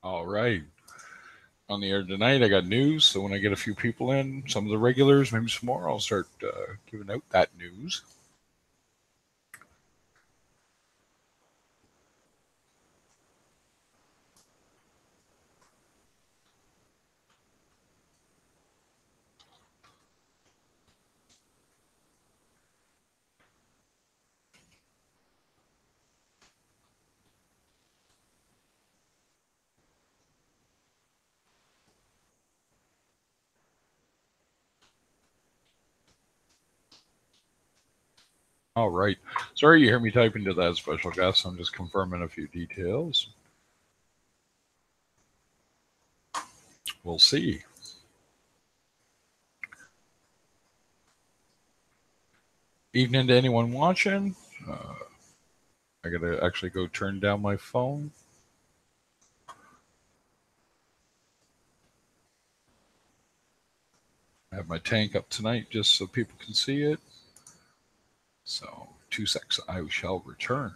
All right. On the air tonight, I got news. So when I get a few people in, some of the regulars, maybe some more, I'll start giving out that news. All right. Sorry you hear me typing to that special guest. I'm just confirming a few details. We'll see. Evening to anyone watching. I gotta actually go turn down my phone. I have my tank up tonight just so people can see it. So, 2 secs, I shall return.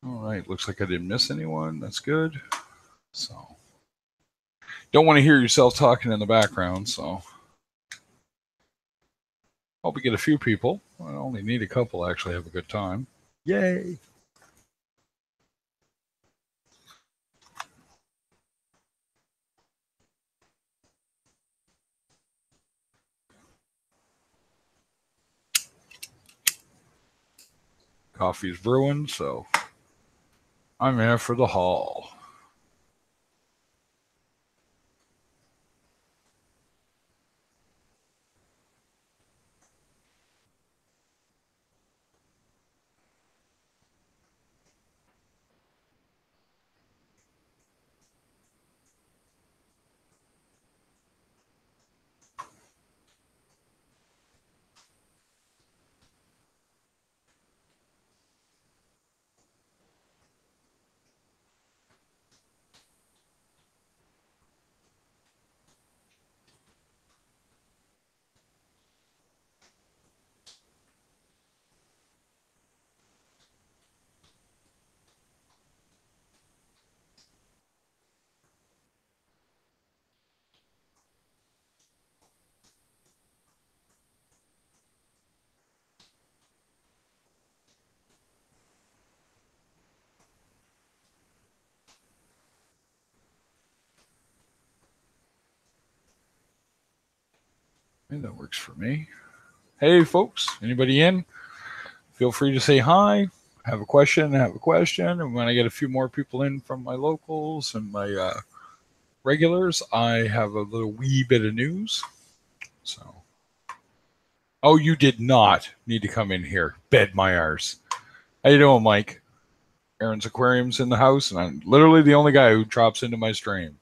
All right, looks like I didn't miss anyone. That's good. So, don't want to hear yourself talking in the background. So, hope we get a few people. I only need a couple actually have a good time. Yay! Coffee's brewing, so I'm here for the haul. Okay, that works for me. Hey, folks, anybody in? Feel free to say hi. Have a question, And when I get a few more people in from my locals and my regulars, I have a little wee bit of news. So, oh, you did not need to come in here. Bed my arse. How you doing, Mike? Aaron's Aquarium's in the house, and I'm literally the only guy who drops into my stream.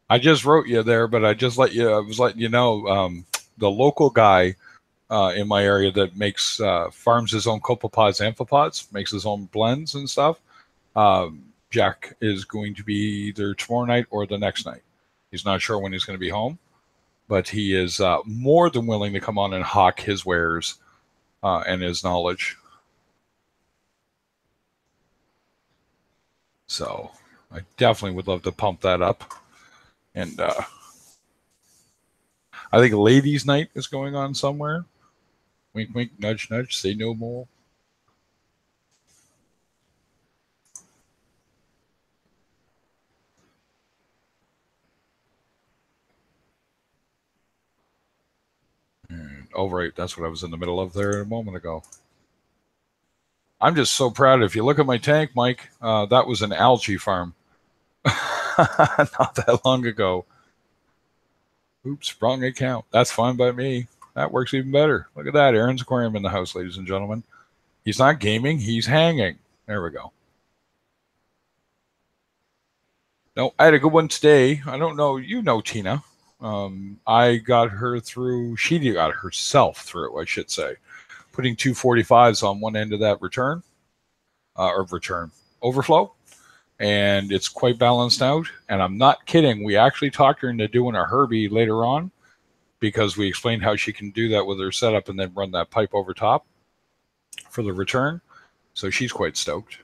I just wrote you there, but I was letting you know, the local guy in my area that makes farms his own copepods, amphipods, makes his own blends and stuff. Jack is going to be either tomorrow night or the next night. He's not sure when he's going to be home, but he is more than willing to come on and hawk his wares and his knowledge. So I definitely would love to pump that up. And I think Ladies' Night is going on somewhere. Wink, wink, nudge, nudge, say no more. And, oh, right, that's what I was in the middle of there a moment ago. I'm just so proud. If you look at my tank, Mike, that was an algae farm. Not that long ago. Oops, wrong account. That's fine by me. That works even better. Look at that. Aaron's Aquarium in the house, ladies and gentlemen. He's not gaming. He's hanging. There we go. No, I had a good one today. I don't know. You know Tina. I got her through. She got herself through, I should say. Putting 245s on one end of that return overflow, and it's quite balanced out. And I'm not kidding. We actually talked her into doing a Herbie later on because we explained how she can do that with her setup and then run that pipe over top for the return. So she's quite stoked.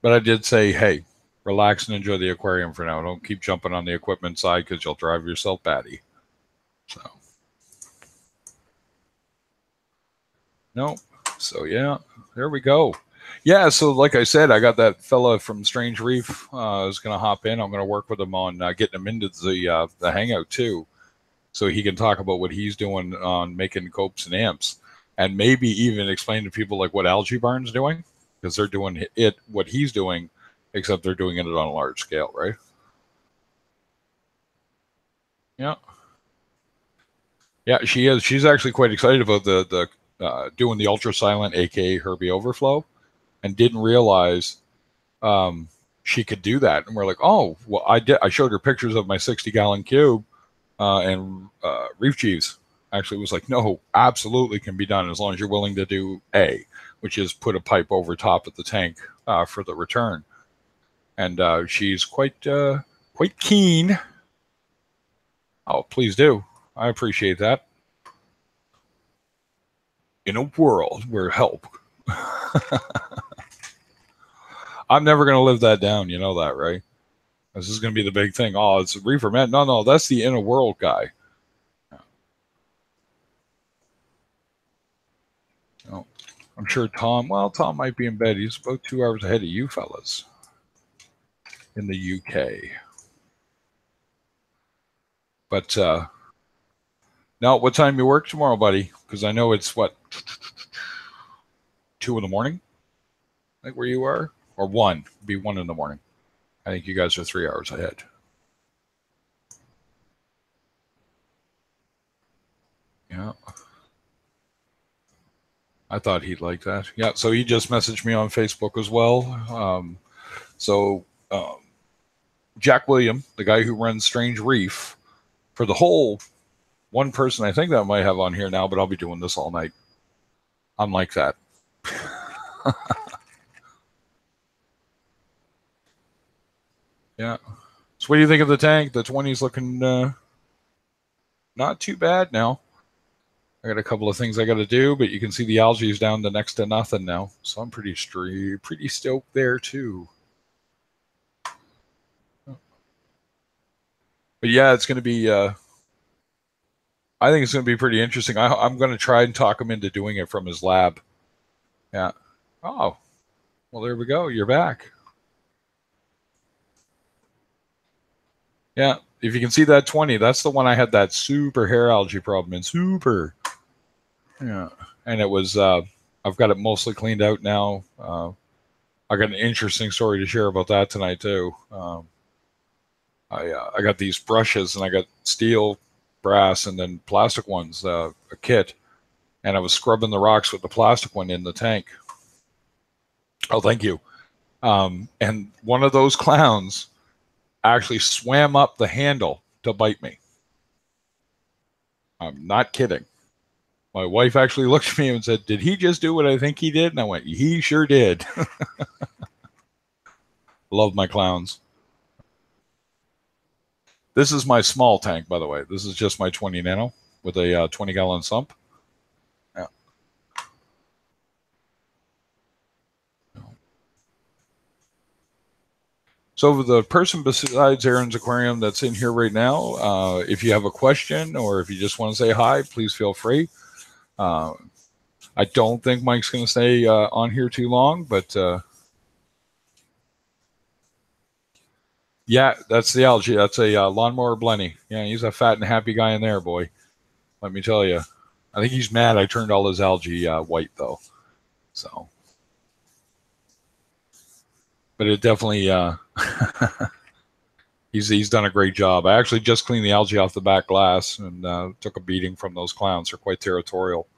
But I did say, hey, relax and enjoy the aquarium for now. Don't keep jumping on the equipment side because you'll drive yourself batty. So, no. So, yeah, there we go. Yeah, so like I said, I got that fella from Strange Reef. Is going to hop in. I'm going to work with him on getting him into the hangout too, so he can talk about what he's doing on making copes and amps, and maybe even explain to people like what Algae Barn's doing, because they're doing what he's doing, except they're doing it on a large scale, right? Yeah. Yeah, she is. She's actually quite excited about the doing the ultra silent, aka Herbie Overflow, and didn't realize she could do that. And we're like, oh, well, I showed her pictures of my 60-gallon cube, and Reef Chiefs actually was like, no, absolutely can be done as long as you're willing to do which is put a pipe over top of the tank for the return. And she's quite keen. Oh, please do. I appreciate that. In a world where help. I'm never going to live that down. You know that, right? This is going to be the big thing. Oh, it's a reefer man. No, that's the inner world guy. Oh, I'm sure Tom might be in bed. He's about 2 hours ahead of you fellas in the UK. But now, what time you work tomorrow, buddy? Because I know it's, 2 in the morning? Like where you are? Or 1. It'd be 1 in the morning. I think you guys are 3 hours ahead. Yeah. I thought he'd like that. Yeah, so he just messaged me on Facebook as well. Jack William, the guy who runs Strange Reef, for the whole one person I think that I might have on here now, but I'll be doing this all night. I'm like that. Yeah. So what do you think of the tank? The 20's looking not too bad now. I got a couple of things I got to do, but you can see the algae is down to next to nothing now. So I'm pretty stoked there too. But yeah, it's going to be, I think it's going to be pretty interesting. I'm going to try and talk him into doing it from his lab. Yeah. Oh, well, there we go. You're back. Yeah, if you can see that 20, that's the one I had that super hair algae problem in. Super. Yeah. And it was, I've got it mostly cleaned out now. I got an interesting story to share about that tonight, too. I got these brushes, and I got steel, brass, and then plastic ones, a kit. And I was scrubbing the rocks with the plastic one in the tank. Oh, thank you. And one of those clowns actually swam up the handle to bite me. I'm not kidding. My wife actually looked at me and said, "Did he just do what I think he did?" And I went, "He sure did." Love my clowns. This is my small tank, by the way. This is just my 20 nano with a 20-gallon sump. Yeah. So the person besides Aaron's Aquarium that's in here right now, if you have a question or if you just want to say hi, please feel free. I don't think Mike's going to stay on here too long, but yeah, that's the algae. That's a lawnmower Blenny. Yeah, he's a fat and happy guy in there, boy. Let me tell you. I think he's mad I turned all his algae white, though. So, but it definitely he's done a great job. I actually just cleaned the algae off the back glass and took a beating from those clowns. They're quite territorial.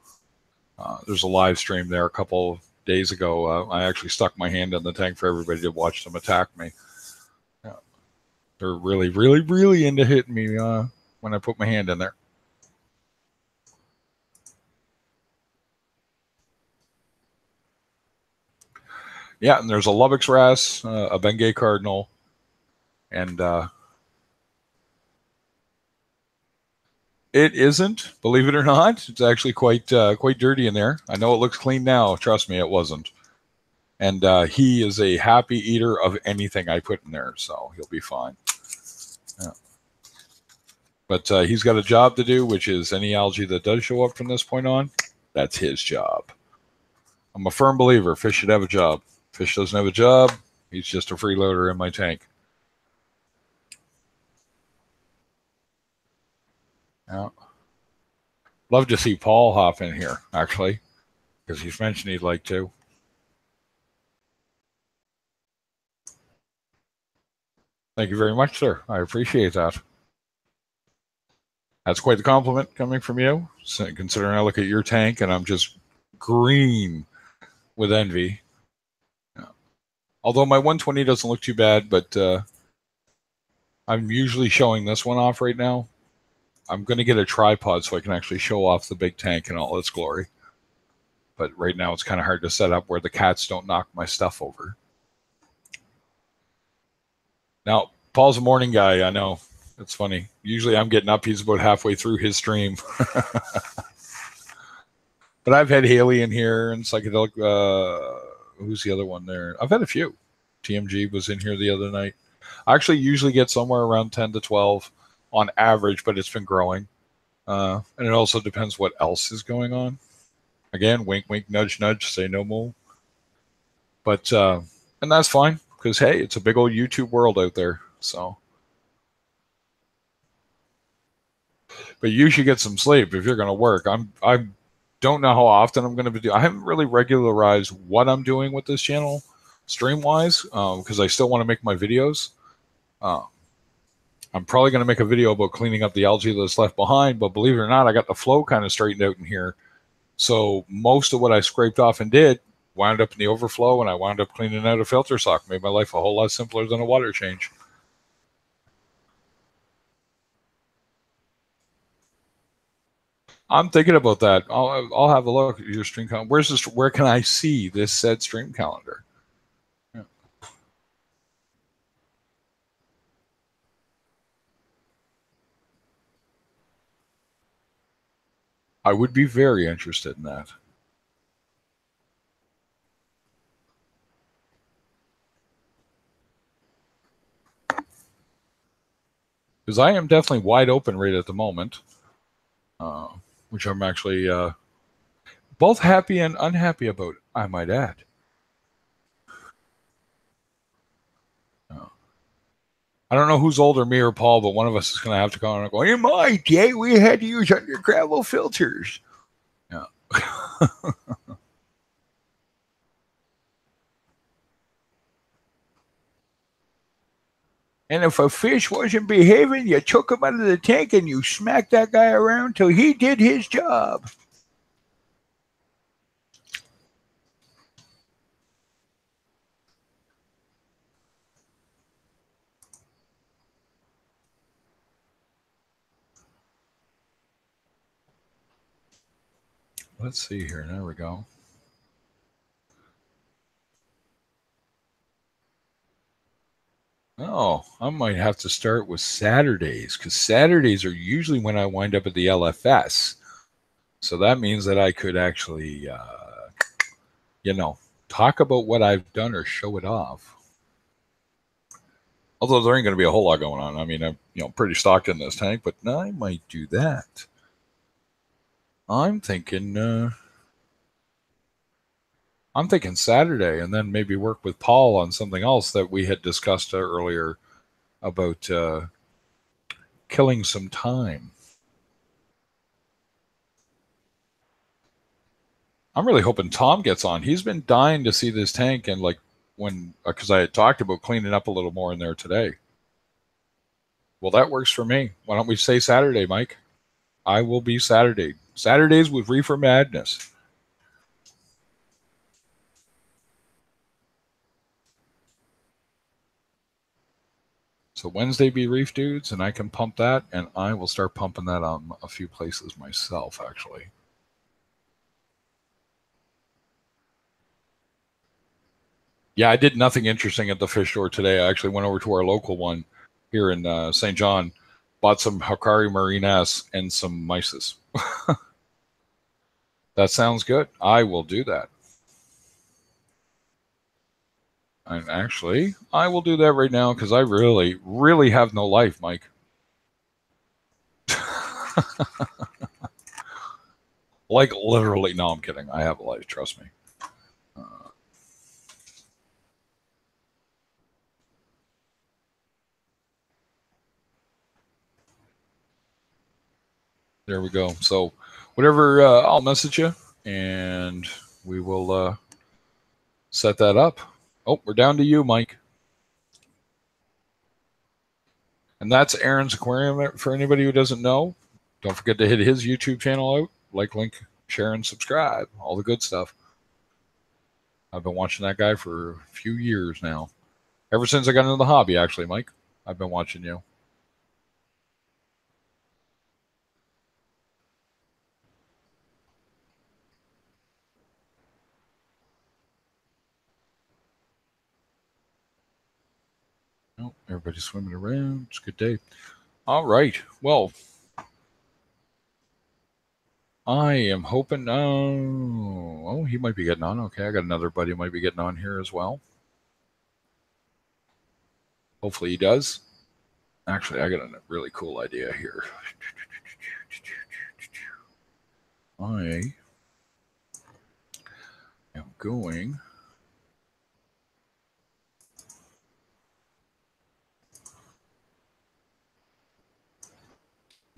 There's a live stream there a couple of days ago. I actually stuck my hand in the tank for everybody to watch them attack me. Yeah. They're really, really, really into hitting me when I put my hand in there. Yeah, and there's a Lubbock's wrasse, a Bengay cardinal, and it isn't, believe it or not. It's actually quite dirty in there. I know it looks clean now. Trust me, it wasn't. And he is a happy eater of anything I put in there, so he'll be fine. Yeah. But he's got a job to do, which is any algae that does show up from this point on, that's his job. I'm a firm believer fish should have a job. Fish doesn't have a job, he's just a freeloader in my tank. Yeah. Love to see Paul hop in here, actually, because he's mentioned he'd like to. Thank you very much, sir. I appreciate that. That's quite the compliment coming from you, considering I look at your tank and I'm just green with envy. Yeah. Although my 120 doesn't look too bad, but I'm usually showing this one off right now. I'm going to get a tripod so I can actually show off the big tank in all its glory. But right now it's kind of hard to set up where the cats don't knock my stuff over. Now, Paul's a morning guy, I know. It's funny. Usually I'm getting up, he's about halfway through his stream. But I've had Haley in here and Psychedelic. Who's the other one there? I've had a few. TMG was in here the other night. I actually usually get somewhere around 10 to 12 on average, but it's been growing. And it also depends what else is going on. Again, wink, wink, nudge, nudge, say no more. But, and that's fine because, hey, it's a big old YouTube world out there. So, but you should get some sleep if you're going to work. I don't know how often I'm going to be doing. I haven't really regularized what I'm doing with this channel stream wise because I still want to make my videos. I'm probably going to make a video about cleaning up the algae that's left behind, but believe it or not, I got the flow kind of straightened out in here. So most of what I scraped off and did wound up in the overflow, and I wound up cleaning out a filter sock. Made my life a whole lot simpler than a water change. I'm thinking about that. I'll have a look at your stream calendar. Where's this? Where can I see this said stream calendar? Yeah. I would be very interested in that. Because I am definitely wide open right at the moment, which I'm actually both happy and unhappy about, I might add. I don't know who's older, me or Paul, but one of us is going to have to go on and go, in my day, we had to use under gravel filters. Yeah. And if a fish wasn't behaving, you took him out of the tank and you smacked that guy around till he did his job. Let's see here. There we go. Oh, I might have to start with Saturdays because Saturdays are usually when I wind up at the LFS. So that means that I could actually, talk about what I've done or show it off. Although there ain't going to be a whole lot going on. I mean, I'm pretty stocked in this tank, but I might do that. I'm thinking Saturday, and then maybe work with Paul on something else that we had discussed earlier about killing some time. I'm really hoping Tom gets on. He's been dying to see this tank, and because I had talked about cleaning up a little more in there today. Well, that works for me. Why don't we say Saturday, Mike? I will be Saturday. Saturdays with Reefer Madness. So Wednesday be Reef Dudes, and I can pump that, and I will start pumping that on a few places myself, actually. Yeah, I did nothing interesting at the fish store today. I actually went over to our local one here in St. John, bought some Hikari Marinas and some mysis. That sounds good. I will do that. And actually, I will do that right now because I really, really have no life, Mike. Like literally, no, I'm kidding. I have a life. Trust me. There we go. So, whatever, I'll message you, and we will set that up. Oh, we're down to you, Mike. And that's Aaron's Aquarium for anybody who doesn't know. Don't forget to hit his YouTube channel out, like, link, share, and subscribe. All the good stuff. I've been watching that guy for a few years now. Ever since I got into the hobby, actually, Mike. I've been watching you. Oh, everybody's swimming around. It's a good day. All right. Well, I am hoping. Oh, he might be getting on. Okay, I got another buddy who might be getting on here as well. Hopefully he does. Actually, I got a really cool idea here. I am going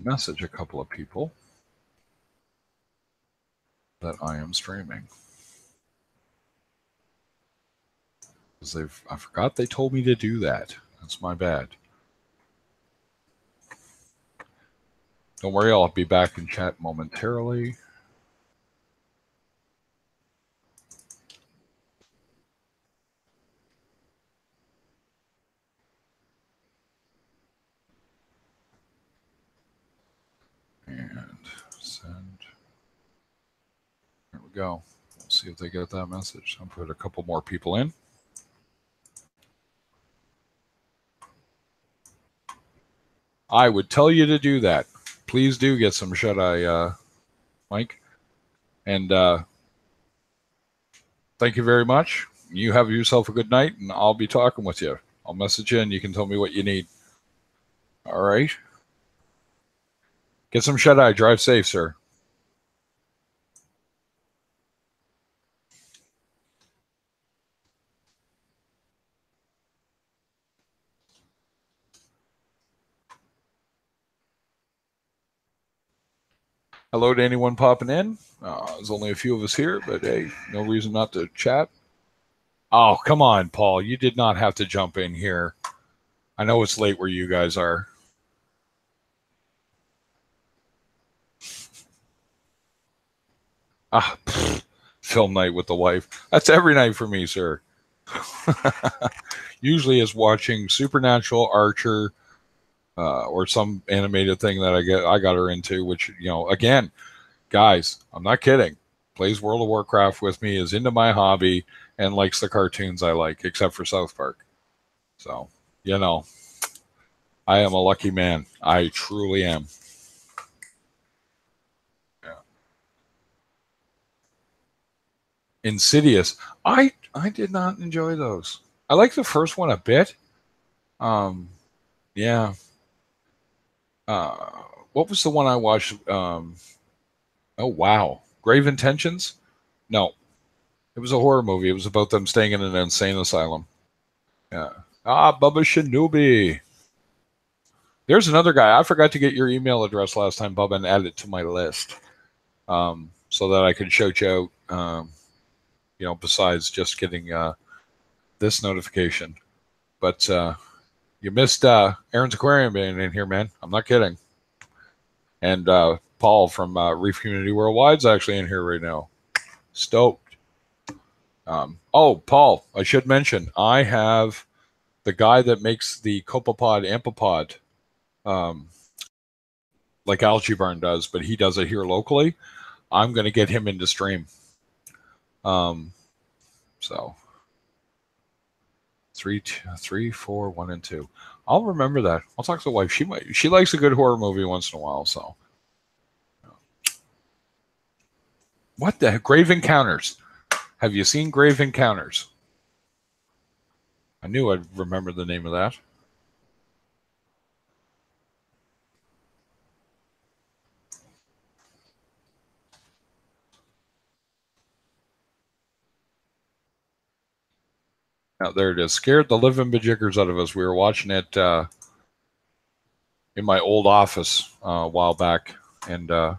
message a couple of people that I am streaming. Because I forgot they told me to do that. That's my bad. Don't worry, I'll be back in chat momentarily. And send. There we go. We'll see if they get that message. I'll put a couple more people in. I would tell you to do that. Please do get some shut-eye, Mike. And thank you very much. You have yourself a good night, and I'll be talking with you. I'll message you, and you can tell me what you need. All right? Get some shut-eye. Drive safe, sir. Hello to anyone popping in. There's only a few of us here, but hey, no reason not to chat. Oh, come on, Paul. You did not have to jump in here. I know it's late where you guys are. Film night with the wife. That's every night for me, sir. Usually is watching Supernatural, Archer, or some animated thing that I got her into, which, again, guys, I'm not kidding. Plays World of Warcraft with me, is into my hobby, and likes the cartoons I like, except for South Park. So, I am a lucky man. I truly am. Yeah. Insidious. I did not enjoy those. I like the first one a bit. Yeah. Uh, what was the one I watched? Oh wow, Grave Intentions. No, it was a horror movie. It was about them staying in an insane asylum. Yeah. Bubba Shinobi. There's another guy. I forgot to get your email address last time, Bubba, and add it to my list, so that I could shout you out. Besides just getting this notification, but you missed Aaron's Aquarium being in here, man. I'm not kidding. And Paul from Reef Community Worldwide's actually in here right now. Stoked. Paul, I should mention, I have the guy that makes the Copepod Ampopod, like Algae Barn does, but he does it here locally. I'm going to get him into stream. So 3, 4, 1, and 2. I'll remember that. I'll talk to the wife. She likes a good horror movie once in a while. So, what the heck? Grave Encounters? Have you seen Grave Encounters? I knew I'd remember the name of that. Now, there it is. Scared the living bejiggers out of us. We were watching it in my old office a while back, and I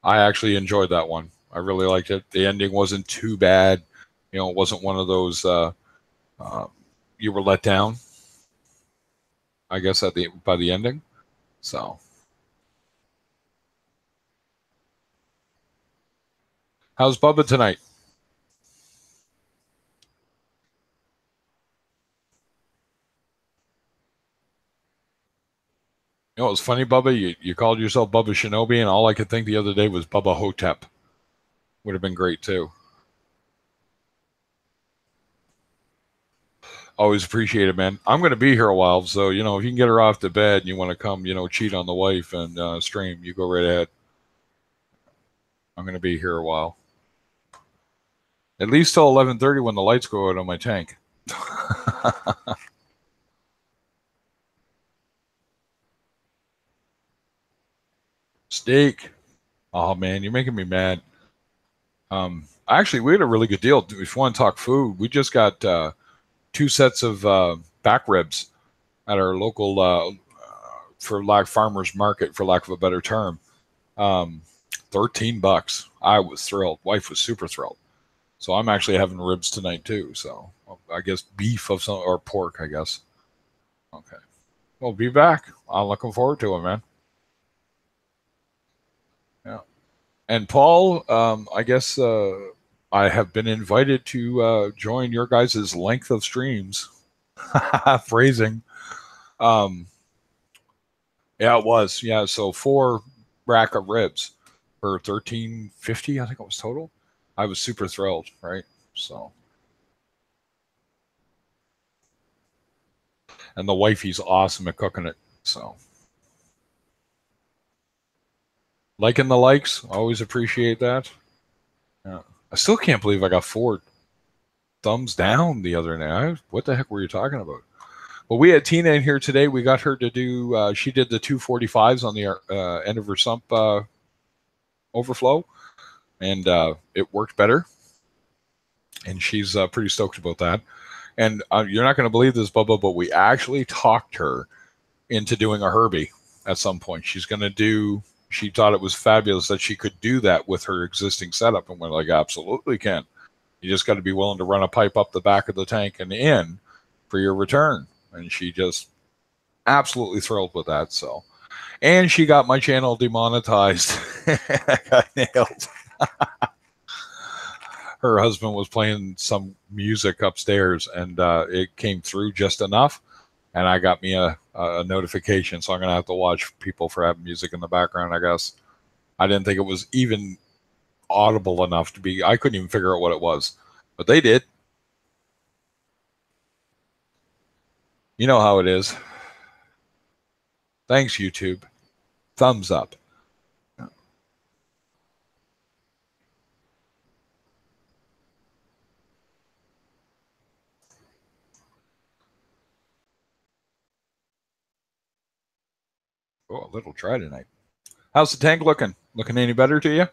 actually enjoyed that one. I really liked it. The ending wasn't too bad. It wasn't one of those you were let down, I guess, by the ending. So, how's Bubba tonight? It was funny, Bubba. You called yourself Bubba Shinobi, and all I could think the other day was Bubba Hotep. Would have been great too. Always appreciate it, man. I'm going to be here a while, so if you can get her off to bed and you want to come, cheat on the wife and stream, you go right ahead. I'm going to be here a while, at least till 11:30 when the lights go out on my tank. Steak. Oh man, you're making me mad. Actually, we had a really good deal. If you want to talk food, we just got 2 sets of back ribs at our local farmers market, for lack of a better term. $13. I was thrilled. Wife was super thrilled. So I'm actually having ribs tonight too. So I guess beef of some, or pork, I guess. Okay. Well, be back. I'm looking forward to it, man. Yeah. And Paul, I guess I have been invited to join your guys' length of streams. Phrasing. Yeah, it was. Yeah, so 4 rack of ribs for $13.50, I think it was total. I was super thrilled, right? So, and the wifey's awesome at cooking it. So, liking the likes, always appreciate that. Yeah. I still can't believe I got 4 thumbs down the other night. What the heck were you talking about? Well, we had Tina in here today. We got her to do. She did the 245s on the end of her sump overflow, and it worked better. And she's pretty stoked about that. And you're not going to believe this, Bubba, but we actually talked her into doing a Herbie at some point. She's going to do. she thought it was fabulous that she could do that with her existing setup. And we're like, absolutely can. You just got to be willing to run a pipe up the back of the tank and in for your return. And she just absolutely thrilled with that. So, and she got my channel demonetized. I got nailed. Her husband was playing some music upstairs, and it came through just enough, and I got me a notification. So I'm gonna have to watch people for having music in the background, I guess. I didn't think it was even audible enough to be. I couldn't even figure out what it was, but they did. You know how it is. Thanks, YouTube. Thumbs up. Oh, a little dry tonight. How's the tank looking? Looking any better to you?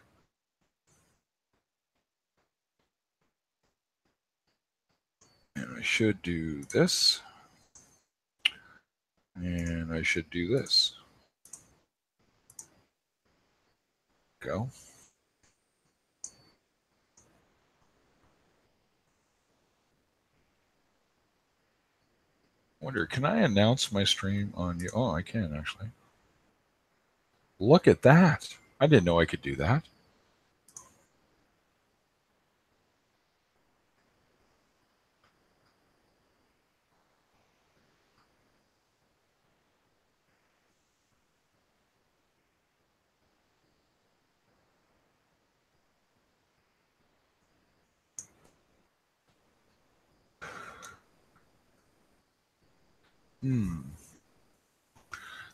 And I should do this. And I should do this. Go. Wonder, can I announce my stream on you? Oh, I can actually. Look at that. I didn't know I could do that.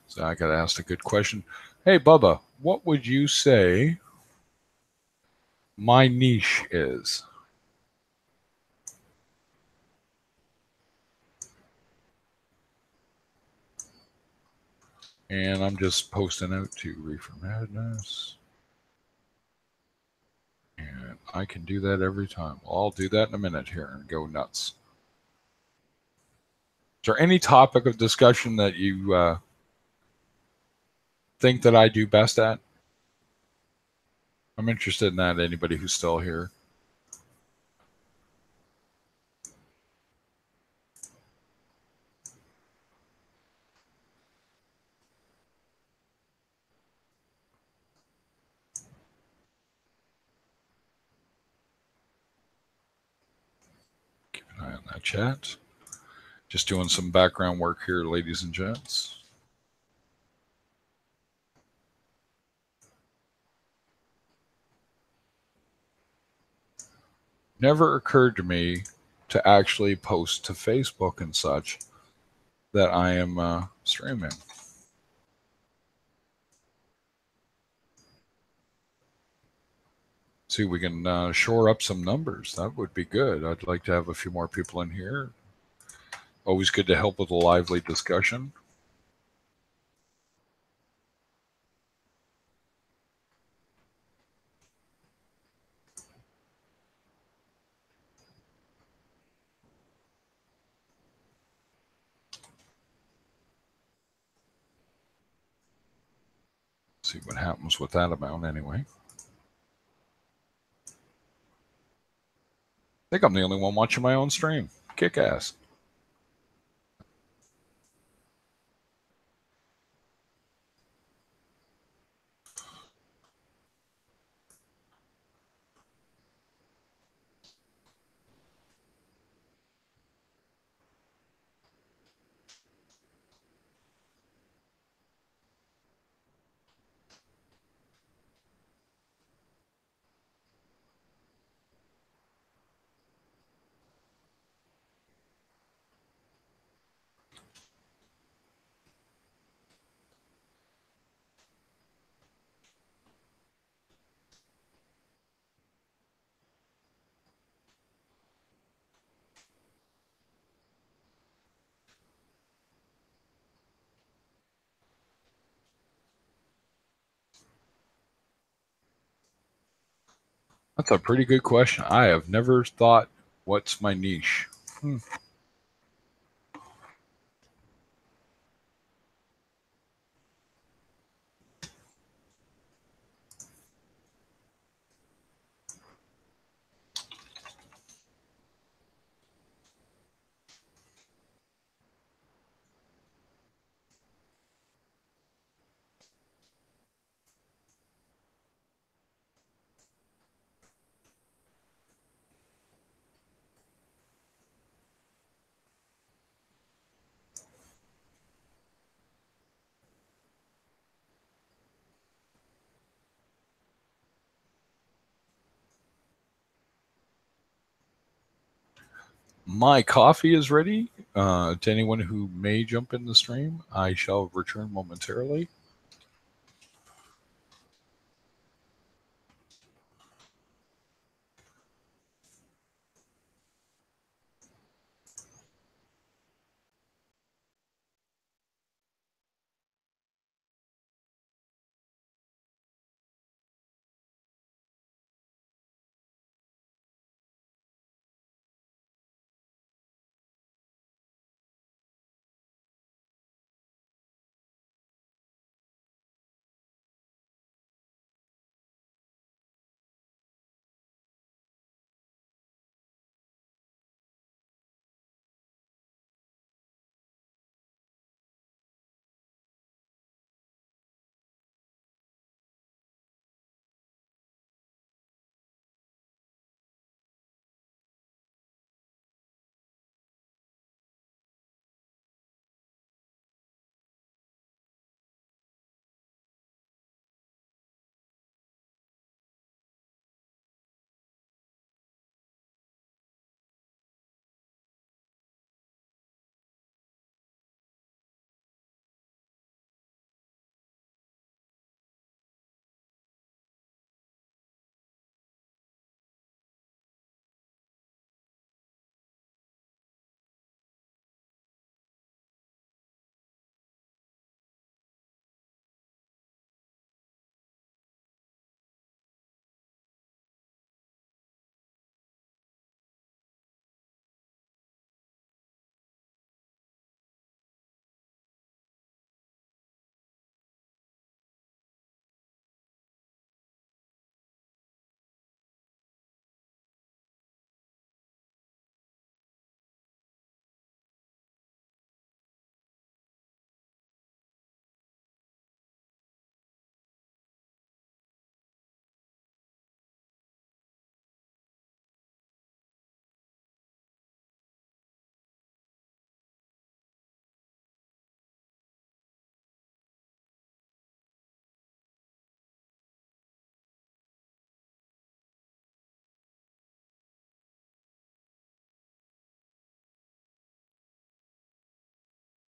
So I got asked a good question. Hey, Bubba, what would you say my niche is? And I'm just posting out to Reefer Madness. And I can do that every time. Well, I'll do that in a minute here and go nuts. Is there any topic of discussion that you think that I do best at? I'm interested in that. Anybody who's still here. Keep an eye on that chat. Just doing some background work here, ladies and gents. Never occurred to me to actually post to Facebook and such that I am streaming. See if we can shore up some numbers. That would be good. I'd like to have a few more people in here. Always good to help with a lively discussion. See what happens with that amount anyway. I think I'm the only one watching my own stream. Kick ass. That's a pretty good question. I have never thought, what's my niche? My coffee is ready. To anyone who may jump in the stream, I shall return momentarily.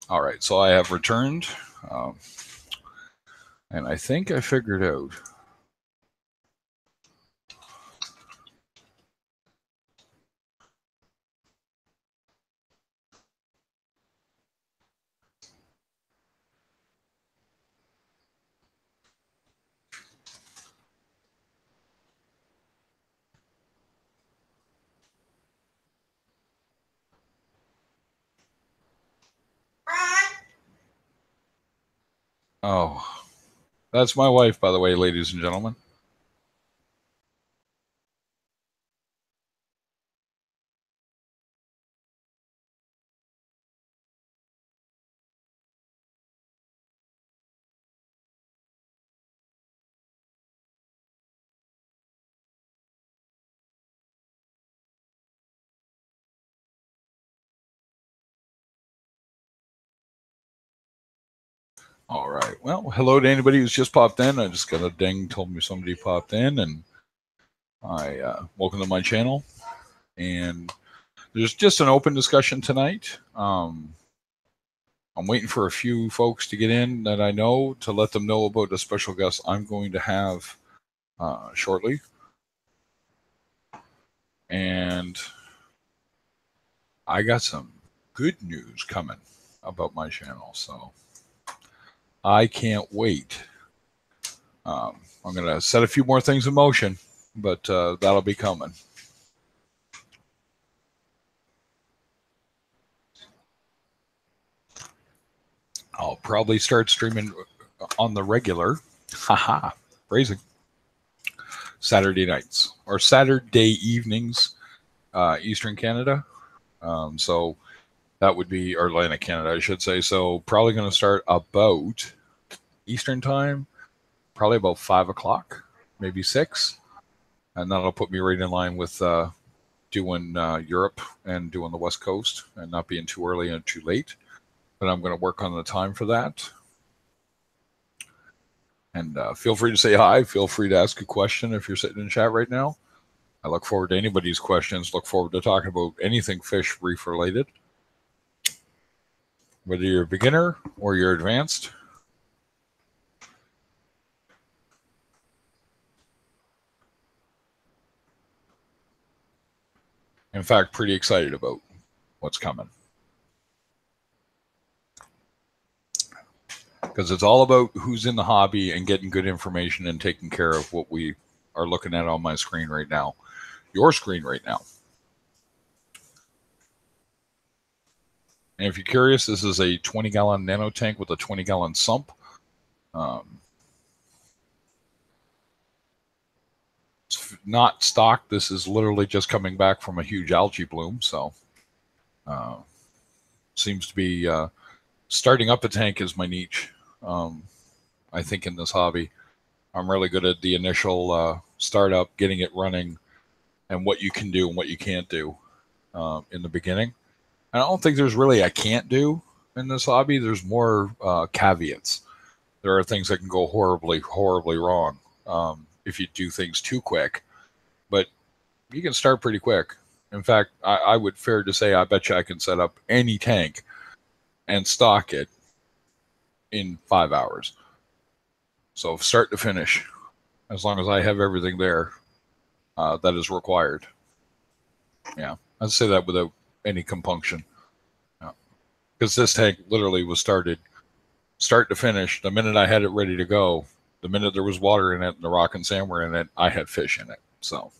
All right, so I have returned, and I think I figured out. Oh, that's my wife, by the way, ladies and gentlemen. All right. Well, hello to anybody who's just popped in. I just got a ding told me somebody popped in, and I welcome to my channel. And there's just an open discussion tonight. I'm waiting for a few folks to get in that I know to let them know about the special guest I'm going to have shortly. And I got some good news coming about my channel, so I can't wait. I'm going to set a few more things in motion, but that'll be coming. I'll probably start streaming on the regular. Haha, phrasing. Saturday nights or Saturday evenings, Eastern Canada. So that would be or Atlantic Canada, I should say. So probably going to start about Eastern time, probably about 5 o'clock, maybe 6, and that'll put me right in line with doing Europe and doing the West Coast, and not being too early and too late. But I'm going to work on the time for that. And feel free to say hi. Feel free to ask a question if you're sitting in chat right now. I look forward to anybody's questions. Look forward to talking about anything fish reef related, whether you're a beginner or you're advanced. In fact, pretty excited about what's coming. Because it's all about who's in the hobby and getting good information and taking care of what we are looking at on my screen right now, your screen right now. And if you're curious, this is a 20-gallon nano tank with a 20-gallon sump. It's not stocked. This is literally just coming back from a huge algae bloom. So seems to be starting up a tank is my niche. I think in this hobby, I'm really good at the initial startup, getting it running, and what you can do and what you can't do in the beginning. And I don't think there's really a can't do in this hobby. There's more caveats. There are things that can go horribly, horribly wrong if you do things too quick. But you can start pretty quick. In fact, I would fair to say I bet you I can set up any tank and stock it in 5 hours. So start to finish, as long as I have everything there that is required. Yeah, I'd say that without any compunction. Because this tank literally was started start to finish. The minute I had it ready to go, the minute there was water in it and the rock and sand were in it, I had fish in it. So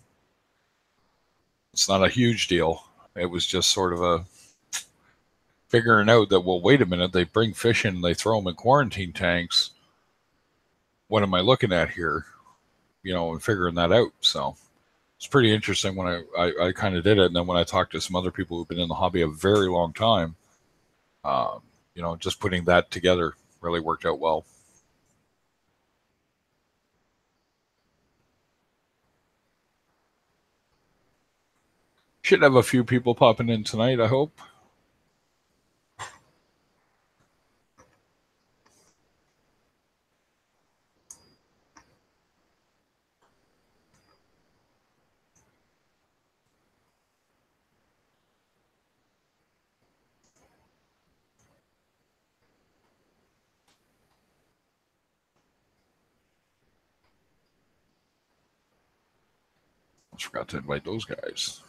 it's not a huge deal. It was just sort of a figuring out that, well, wait a minute, they bring fish in, they throw them in quarantine tanks. What am I looking at here? And figuring that out. So it's pretty interesting when I kind of did it. And then when I talked to some other people who've been in the hobby a very long time, just putting that together really worked out well. Should have a few people popping in tonight, I hope. I forgot to invite those guys.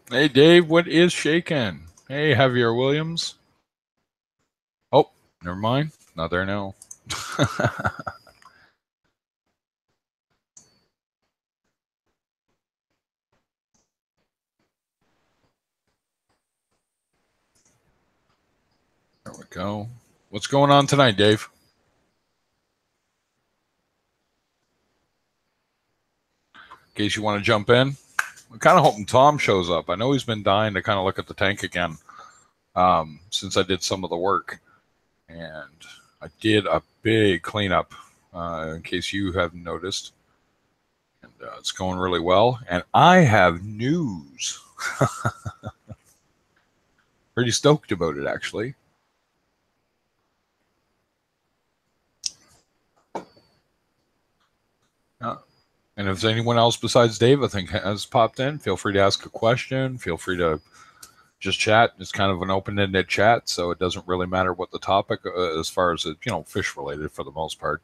Hey, Dave, what is shaking? Hey, Javier Williams. Oh, never mind. Not there now. There we go. What's going on tonight, Dave? In case you want to jump in. I'm kind of hoping Tom shows up. I know he's been dying to kind of look at the tank again since I did some of the work. And I did a big cleanup, in case you haven't noticed. And it's going really well. And I have news. Pretty stoked about it, actually. And if there's anyone else besides Dave, I think, has popped in, feel free to ask a question. Feel free to just chat. It's kind of an open-ended chat, so it doesn't really matter what the topic, as far as fish related for the most part.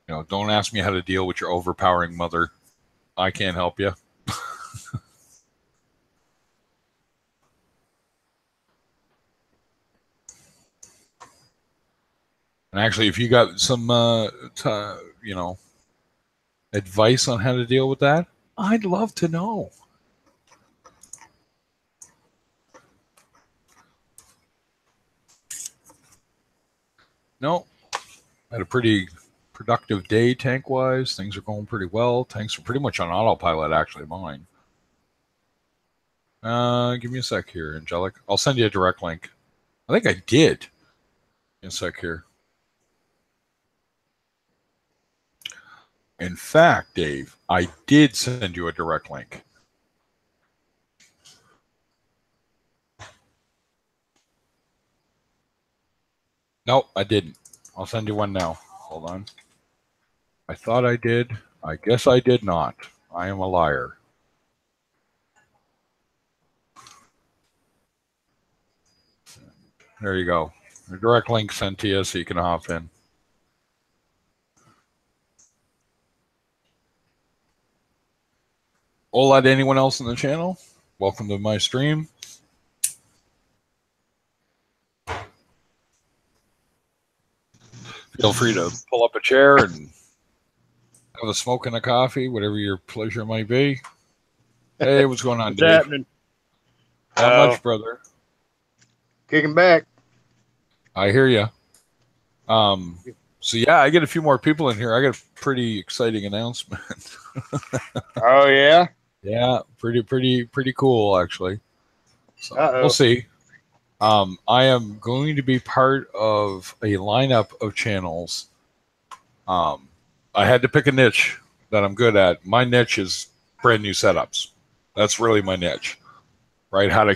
Don't ask me how to deal with your overpowering mother. I can't help you. And actually, if you got some, advice on how to deal with that, I'd love to know. No, had a pretty productive day tank-wise. Things are going pretty well. Tanks are pretty much on autopilot, actually, mine. Give me a sec here, Angelic. I'll send you a direct link. I think I did. Give me a sec here. In fact, Dave, I did send you a direct link. No, I didn't. I'll send you one now. Hold on. I thought I did. I guess I did not. I am a liar. There you go. A direct link sent to you so you can hop in. Hola to anyone else in the channel. Welcome to my stream. Feel free to pull up a chair and have a smoke and a coffee, whatever your pleasure might be. Hey, what's going on, What's Dave? happening? Not much, brother. Kicking back. I hear you. So yeah, I get a few more people in here. I got a pretty exciting announcement. Oh yeah. Yeah, pretty cool actually. So we'll see. I am going to be part of a lineup of channels. I had to pick a niche that I'm good at. My niche is brand new setups. That's really my niche, right? How to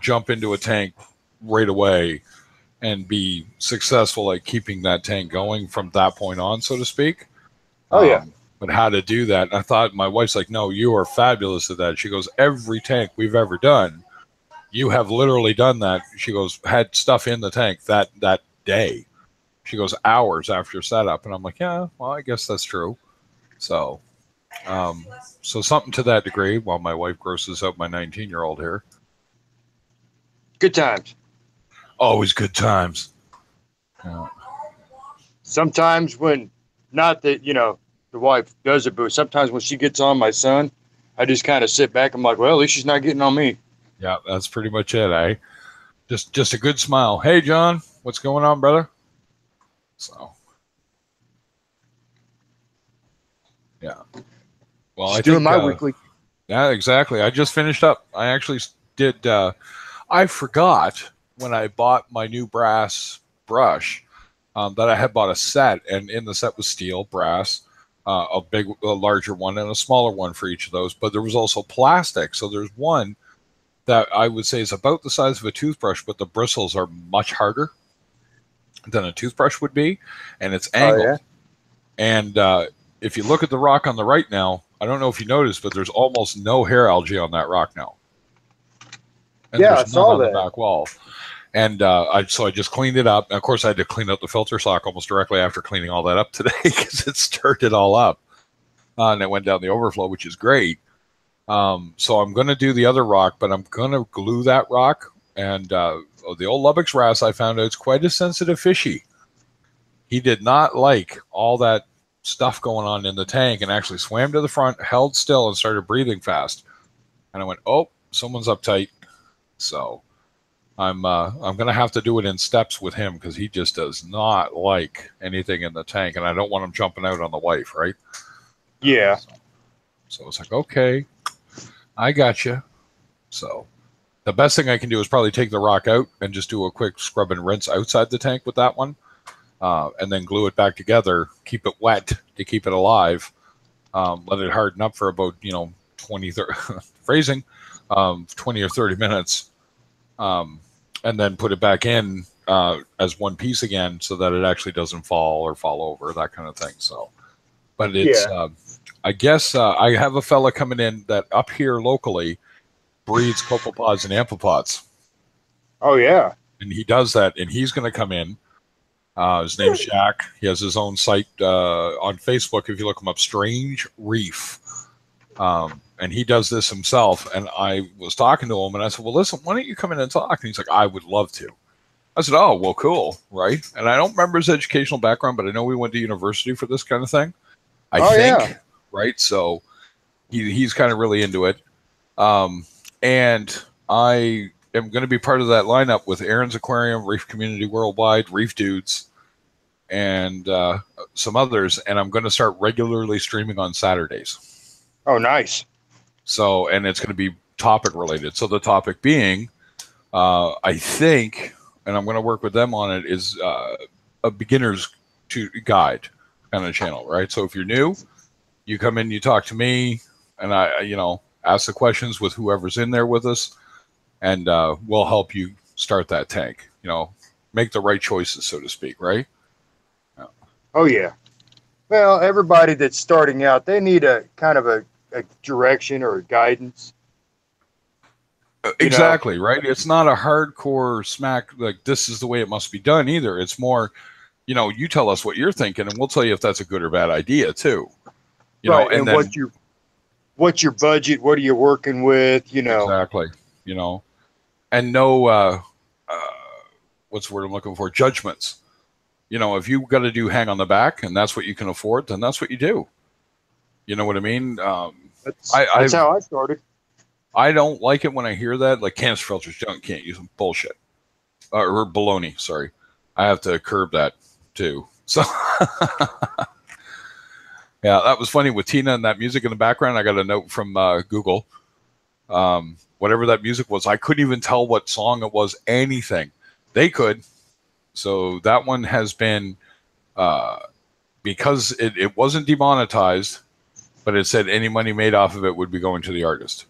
jump into a tank right away and be successful at keeping that tank going from that point on, so to speak. Oh yeah. But how to do that? And I thought, my wife's like, no, you are fabulous at that. She goes, every tank we've ever done, you have literally done that. She goes, had stuff in the tank that day. She goes, hours after setup. And I'm like, yeah, well, I guess that's true. So, so something to that degree while my wife grosses out my 19-year-old here. Good times. Always good times. Yeah. Sometimes when, not that, the wife does it, but sometimes when she gets on my son, I just kind of sit back. I'm like, well, at least she's not getting on me. Yeah, that's pretty much it, eh? Just a good smile. Hey, John, what's going on, brother? So, yeah. Well, I doing my weekly. Yeah, exactly. I just finished up. I actually did. I forgot when I bought my new brass brush that I had bought a set, and in the set was steel, brass, a larger one, and a smaller one for each of those. But there was also plastic. So there's one that I would say is about the size of a toothbrush, but the bristles are much harder than a toothbrush would be, and it's angled. Oh, yeah? And if you look at the rock on the right now, I don't know if you noticed, but there's almost no hair algae on that rock now. And yeah, there's I saw that. The back wall. And I just cleaned it up. And of course, I had to clean out the filter sock almost directly after cleaning all that up today because it stirred it all up. And it went down the overflow, which is great. So I'm going to do the other rock, but I'm going to glue that rock. And the old Lubbock's wrasse, I found out, it's quite a sensitive fishy. He did not like all that stuff going on in the tank and actually swam to the front, held still, and started breathing fast. And I went, oh, someone's uptight. So I'm going to have to do it in steps with him because he just does not like anything in the tank. And I don't want him jumping out on the wife, right? Yeah. So it's like, okay, I got you. So the best thing I can do is probably take the rock out and just do a quick scrub and rinse outside the tank with that one. And then glue it back together, keep it wet to keep it alive, let it harden up for about, 20, 30, phrasing, 20 or 30 minutes, and then put it back in as one piece again so that it actually doesn't fall or fall over, that kind of thing. So, but it's, I guess I have a fella coming in that up here locally breeds copepods and amphipods. Oh, yeah. And he does that, and he's going to come in. His name's Jack. He has his own site on Facebook. If you look him up, Strange Reef. And he does this himself. And I was talking to him, and I said, well, listen, why don't you come in and talk? And he's like, I would love to. I said, oh, well, cool, right? And I don't remember his educational background, but I know we went to university for this kind of thing. I think, right? So he's kind of really into it. And I am going to be part of that lineup with Aaron's Aquarium, Reef Community Worldwide, Reef Dudes, and some others. And I'm going to start regularly streaming on Saturdays. Oh, nice. So, and it's going to be topic related. So the topic being, I think, and I'm going to work with them on it, is a beginner's guide kind of channel, right? So if you're new, you come in, you talk to me, and I ask the questions with whoever's in there with us. And we'll help you start that tank, make the right choices, so to speak, right? Yeah. Oh, yeah. Well, everybody that's starting out, they need a kind of a direction or a guidance. Exactly, right? It's not a hardcore smack, like this is the way it must be done either. It's more, you tell us what you're thinking, and we'll tell you if that's a good or bad idea, too. Right, and then, what's your budget? What are you working with? Exactly. And no, what's the word I'm looking for? Judgments. If you got to do hang on the back and that's what you can afford, then that's what you do. You know what I mean? That's how I started. I don't like it when I hear that, like canister filters, can't use them. Bullshit. Or baloney, sorry. I have to curb that too. So, yeah, that was funny with Tina and that music in the background. I got a note from Google. Whatever that music was, I couldn't even tell what song it was, anything. They could. So that one has been, because it wasn't demonetized, but it said any money made off of it would be going to the artist.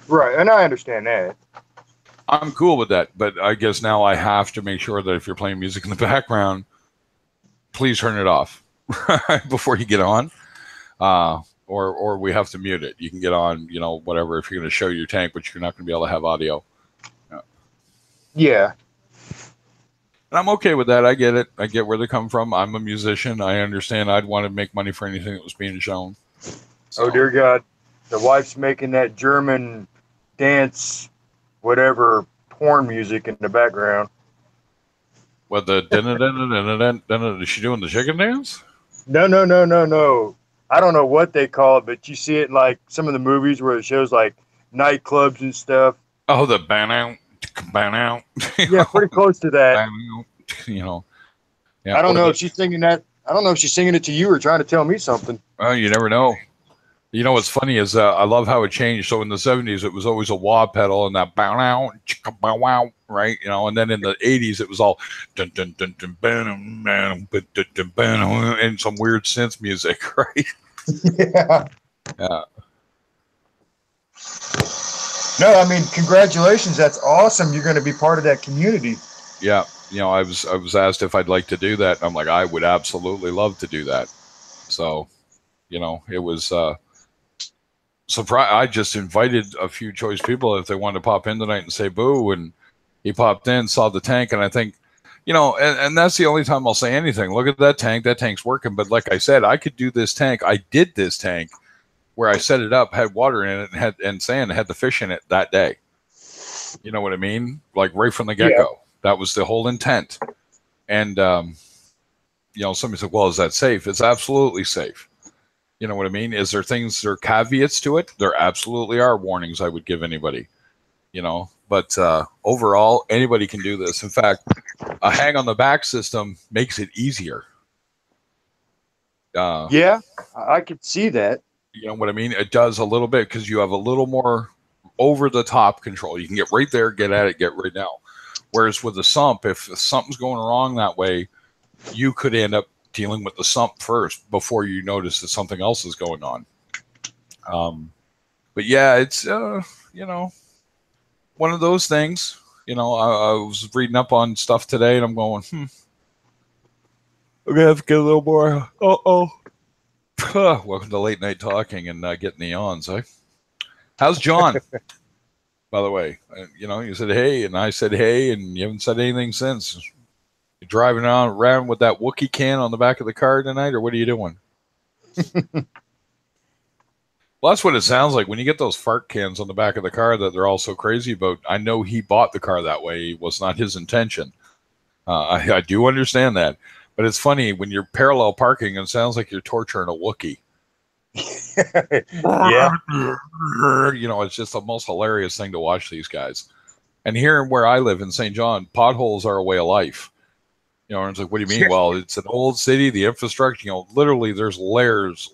Right, and I understand that. I'm cool with that, but I guess now I have to make sure that if you're playing music in the background, please turn it off before you get on. Or we have to mute it. You can get on, whatever, if you're going to show your tank, but you're not going to be able to have audio. Yeah. And I'm okay with that. I get it. I get where they come from. I'm a musician. I understand I'd want to make money for anything that was being shown. So. Oh, dear God. The wife's making that German dance, whatever, porn music in the background. What, the is she doing the chicken dance? No. I don't know what they call it, but you see it in like some of the movies where it shows like nightclubs and stuff. Oh, the ban out. Yeah, pretty close to that. Yeah. I don't know if she's singing that. I don't know if she's singing it to you or trying to tell me something. Well, you never know. What's funny is I love how it changed. So in the 70s, it was always a wah pedal and that bow out, bow wow, right? And then in the 80s, it was all dun dun dun dun dun dun dun dun and some weird synth music, right? Yeah. Yeah. No, I mean, congratulations. That's awesome. You're going to be part of that community. Yeah. I was asked if I'd like to do that. And I'm like, I would absolutely love to do that. So, it was surprise. I just invited a few choice people if they wanted to pop in tonight and say boo. And he popped in, saw the tank. And I think, and that's the only time I'll say anything. Look at that tank. That tank's working. But like I said, I could do this tank. I did this tank where I set it up had water in it and and sand, had the fish in it that day. You know what I mean? Like right from the get go. That was the whole intent. And you know, somebody said, "Well, is that safe?" It's absolutely safe. You know what I mean? Is there things, there are caveats to it? There absolutely are warnings I would give anybody. You know, but overall, anybody can do this. In fact, a hang on the back system makes it easier. Yeah, I could see that. You know what I mean? It does a little bit because you have a little more over the top control. You can get right there, get at it, get right now. Whereas with the sump, if something's going wrong that way, you could end up dealing with the sump first before you notice that something else is going on. But yeah, it's you know, one of those things. You know, I was reading up on stuff today, and I'm going, we're gonna have to get a little more. Welcome to late night talking and getting the yawns, eh? How's John? By the way, you know, you said hey, and I said hey, and you haven't said anything since. You driving around with that Wookiee can on the back of the car tonight, or what are you doing? Well, that's what it sounds like when you get those fart cans on the back of the car that they're all so crazy about. I know he bought the car that way. It was not his intention. I do understand that. But it's funny when you're parallel parking, it sounds like you're torturing a Wookiee. Yeah. You know, it's just the most hilarious thing to watch these guys. And here where I live in St. John, potholes are a way of life. You know, and it's like, what do you mean? Well, it's an old city, the infrastructure, you know, literally there's layers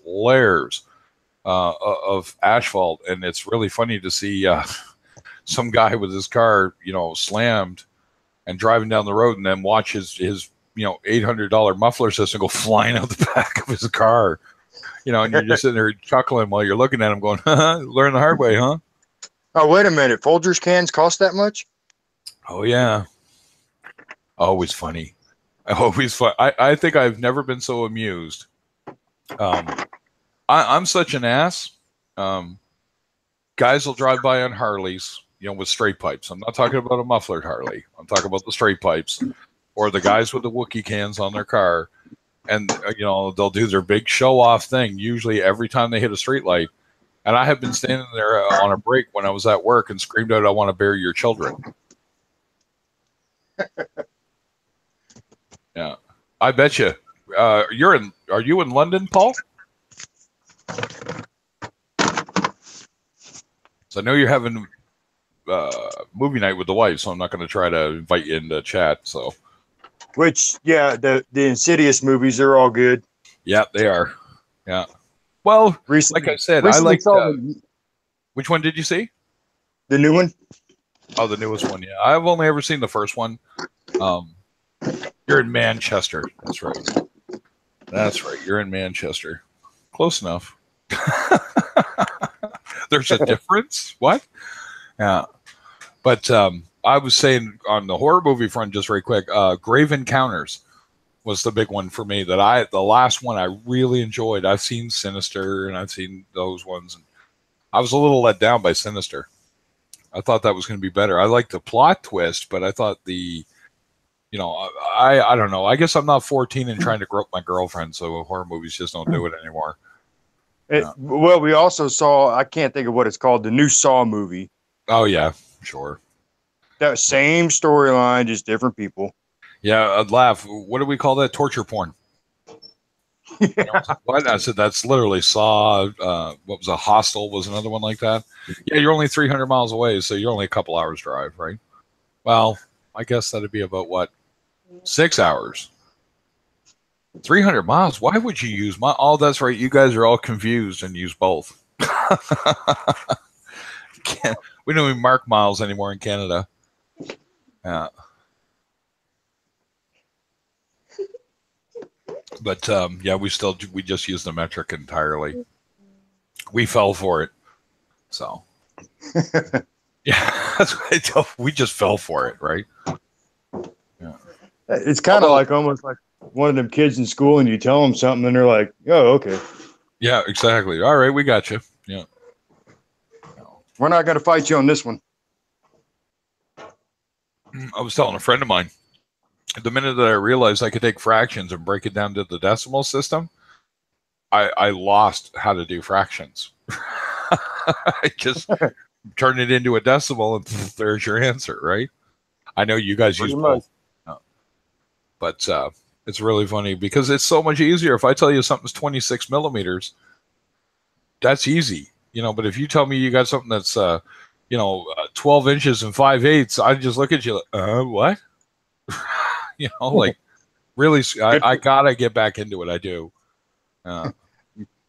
of asphalt. And it's really funny to see some guy with his car, you know, slammed and driving down the road and then watch his you know, $800 muffler system go flying out the back of his car. You know, and you're just sitting there chuckling while you're looking at him going, learn the hard way, huh? Oh, wait a minute. Folgers cans cost that much? Oh, yeah. Always funny. Always fun. I think I've never been so amused. I'm such an ass. Guys will drive by on Harleys, you know, with straight pipes. I'm not talking about a mufflered Harley. I'm talking about the straight pipes. Or the guys with the Wookiee cans on their car. And, you know, they'll do their big show-off thing, usually every time they hit a street light. And I have been standing there on a break when I was at work and screamed out, "I want to bury your children." Yeah. I bet you. Are you in London, Paul? So I know you're having movie night with the wife, so I'm not going to try to invite you into chat, so... Which, yeah, the Insidious movies, they're all good. Yeah, they are. Yeah. Well, like I said, I like... which one did you see? The new one? Oh, the newest one, yeah. I've only ever seen the first one. You're in Manchester. That's right. That's right. You're in Manchester. Close enough. There's a difference? What? Yeah. But... I was saying on the horror movie front, just very quick, Grave Encounters was the big one for me. The last one I really enjoyed. I've seen Sinister and I've seen those ones. And I was a little let down by Sinister. I thought that was going to be better. I liked the plot twist, but I thought you know, I don't know. I guess I'm not 14 and trying to grope my girlfriend, so horror movies just don't do it anymore. Well, we also saw, I can't think of what it's called, the new Saw movie. Oh, yeah, sure. That same storyline, just different people. Yeah, I'd laugh. What do we call that? Torture porn. You know, what? I said that's literally Saw. What was a Hostel? Was another one like that? Yeah, you're only 300 miles away, so you're only a couple hours drive, right? Well, I guess that'd be about what, 6 hours. 300 miles. Why would you use my? Oh, that's right. You guys are all confused and use both. We don't even mark miles anymore in Canada. Yeah. But yeah, we just use the metric entirely. We fell for it. So yeah, that's what I tell. We just fell for it, right? Yeah. It's kind of like almost like one of them kids in school, and you tell them something, and they're like, "Oh, okay." Yeah, exactly. All right, we got you. Yeah. We're not going to fight you on this one. I was telling a friend of mine, the minute that I realized I could take fractions and break it down to the decimal system, I lost how to do fractions. I just turn it into a decimal, and there's your answer, right? I know you guys use Pretty much. both, but it's really funny because it's so much easier. If I tell you something's 26 millimeters, that's easy, but if you tell me you got something that's 12 inches and 5/8, I just look at you like, what? Like, really, I gotta get back into it. I do.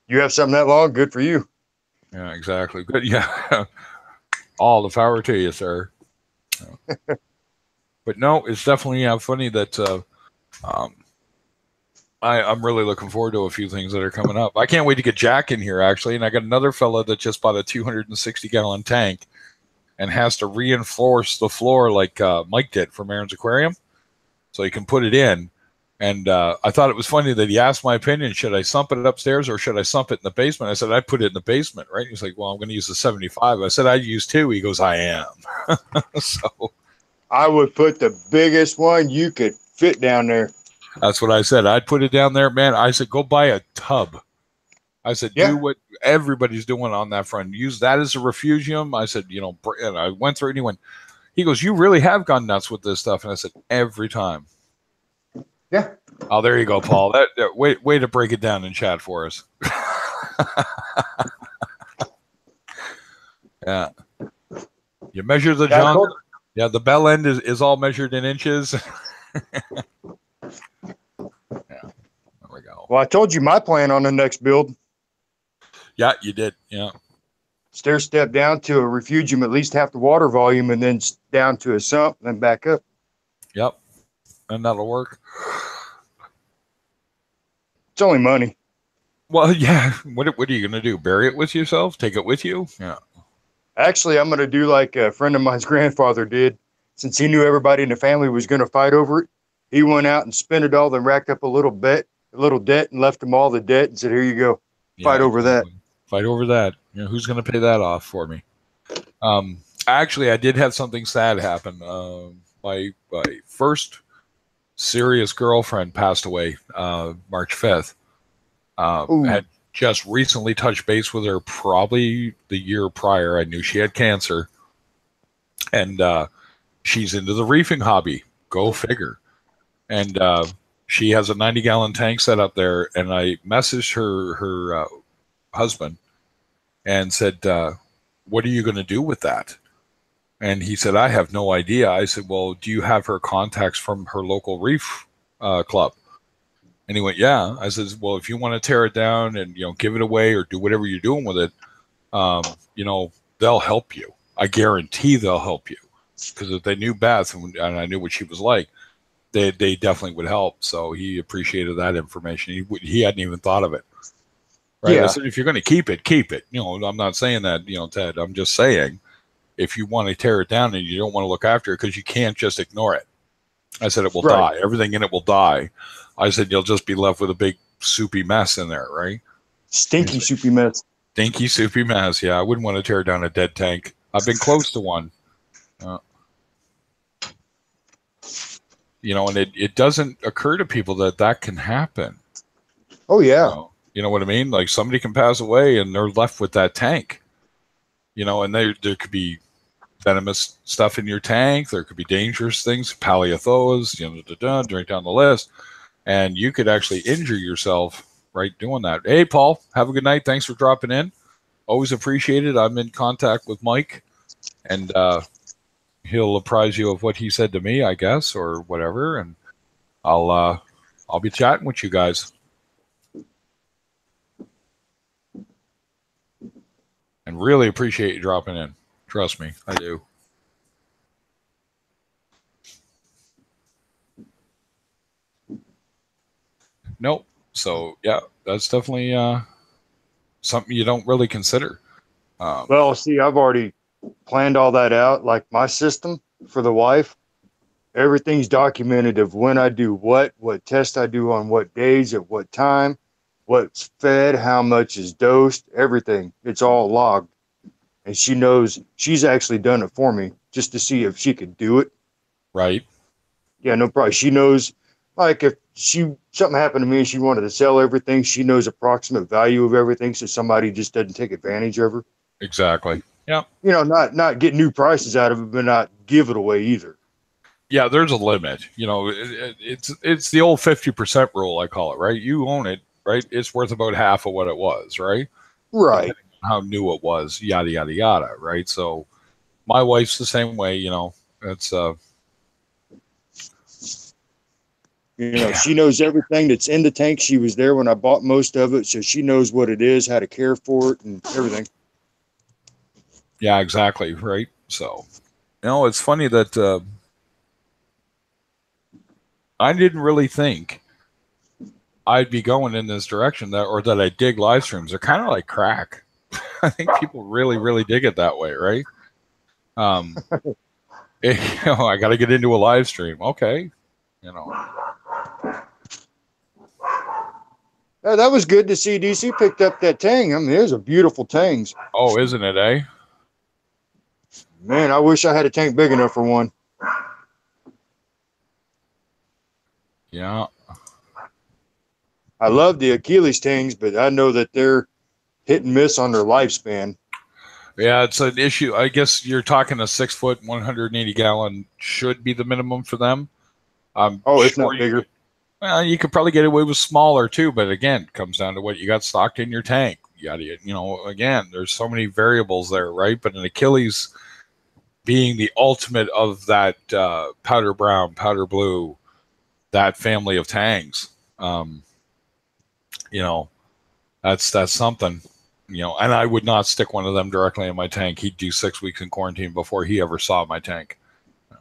You have something that long, good for you. Yeah, exactly. Good. Yeah. All the power to you, sir. But no, it's definitely funny that I'm really looking forward to a few things that are coming up. I can't wait to get Jack in here, actually. And I got another fella that just bought a 260-gallon tank and has to reinforce the floor like Mike did from Aaron's Aquarium, so he can put it in. And I thought it was funny that he asked my opinion, should I sump it upstairs or should I sump it in the basement? I said, I'd put it in the basement, right? He's like, well, I'm going to use the 75. I said, I'd use 2. He goes, I am. So I would put the biggest one you could fit down there. That's what I said. I'd put it down there, man. I said, go buy a tub. I said, do what everybody's doing on that front. Use that as a refugium. I said, and I went through it and he goes, you really have gone nuts with this stuff. And I said, every time. Yeah. Oh, there you go, Paul. That way to break it down in chat for us. Yeah. You measure the junk. Yeah, the bell end is all measured in inches. Yeah. There we go. Well, I told you my plan on the next build. Yeah, you did. Yeah. Stair step down to a refugium, at least half the water volume, and then down to a sump, then back up. Yep. And that'll work. It's only money. Well, yeah. What are you going to do? Bury it with yourself? Take it with you? Yeah. Actually, I'm going to do like a friend of mine's grandfather did. Since he knew everybody in the family was going to fight over it, he went out and spent it all, then racked up a little debt, and left them all the debt and said, here you go. Fight over that. Fight over that. Who's going to pay that off for me? Actually, I did have something sad happen. My first serious girlfriend passed away March 5th. Had just recently touched base with her probably the year prior. I knew she had cancer. And she's into the reefing hobby. Go figure. And she has a 90-gallon tank set up there. And I messaged her husband and said, what are you going to do with that? And he said, I have no idea. I said, well, do you have her contacts from her local reef club? And he went, yeah. I said, well, if you want to tear it down and, give it away or do whatever you're doing with it, they'll help you. I guarantee they'll help you. Because if they knew Beth and I knew what she was like, they definitely would help. So he appreciated that information. He hadn't even thought of it. Right. Yeah. I said, if you're going to keep it, keep it. I'm not saying that, Ted. I'm just saying, if you want to tear it down and you don't want to look after it, because you can't just ignore it. I said, it will die. Everything in it will die. I said, you'll just be left with a big soupy mess in there, right? Stinky soupy mess. Stinky soupy mess. Yeah, I wouldn't want to tear down a dead tank. I've been close to one. And it doesn't occur to people that can happen. Oh, yeah. You know what I mean? Like somebody can pass away and they're left with that tank. And there could be venomous stuff in your tank. There could be dangerous things, paleothos, drink down the list. And you could actually injure yourself, right, doing that. Hey, Paul, have a good night. Thanks for dropping in. Always appreciate it. I'm in contact with Mike, and he'll apprise you of what he said to me, I guess, or whatever. And I'll be chatting with you guys. And really appreciate you dropping in. Trust me, I do. Nope. So, yeah, that's definitely something you don't really consider. Well, see, I've already planned all that out. Like my system for the wife, everything's documented of when I do what test I do on what days, at what time, what's fed, how much is dosed, everything. It's all logged. And she knows she's actually done it for me just to see if she could do it. Right. Yeah, no problem. She knows, like, if something happened to me and she wanted to sell everything. She knows approximate value of everything, so somebody just doesn't take advantage of her. Exactly. Yeah. You know, not get new prices out of it, but not give it away either. Yeah, there's a limit. You know, it's the old 50% rule, I call it, right? You own it, right? It's worth about half of what it was, right? Right. Depending on how new it was, yada yada yada, right? So my wife's the same way, you know. It's You know, she knows everything that's in the tank. She was there when I bought most of it, so she knows what it is, how to care for it, and everything. yeah, exactly, right? So, you know, it's funny that I didn't really think I'd be going in this direction that I dig live streams. They're kind of like crack. I think people really, really dig it that way, right? You know, I got to get into a live stream. Okay, you know. Yeah, that was good to see DC picked up that Tang. I mean, there's a beautiful Tangs. Oh, isn't it, eh? Man, I wish I had a tank big enough for one. Yeah. I love the Achilles Tangs, but I know that they're hit and miss on their lifespan. Yeah, it's an issue. I guess you're talking a 6 foot, 180 gallon should be the minimum for them. Oh, if not bigger. Well, you could probably get away with smaller too, but again, it comes down to what you got stocked in your tank. You know, again, there's so many variables there, right? But an Achilles being the ultimate of that powder brown, powder blue, that family of tangs, you know, that's something. You know, and I would not stick one of them directly in my tank. He'd do 6 weeks in quarantine before he ever saw my tank.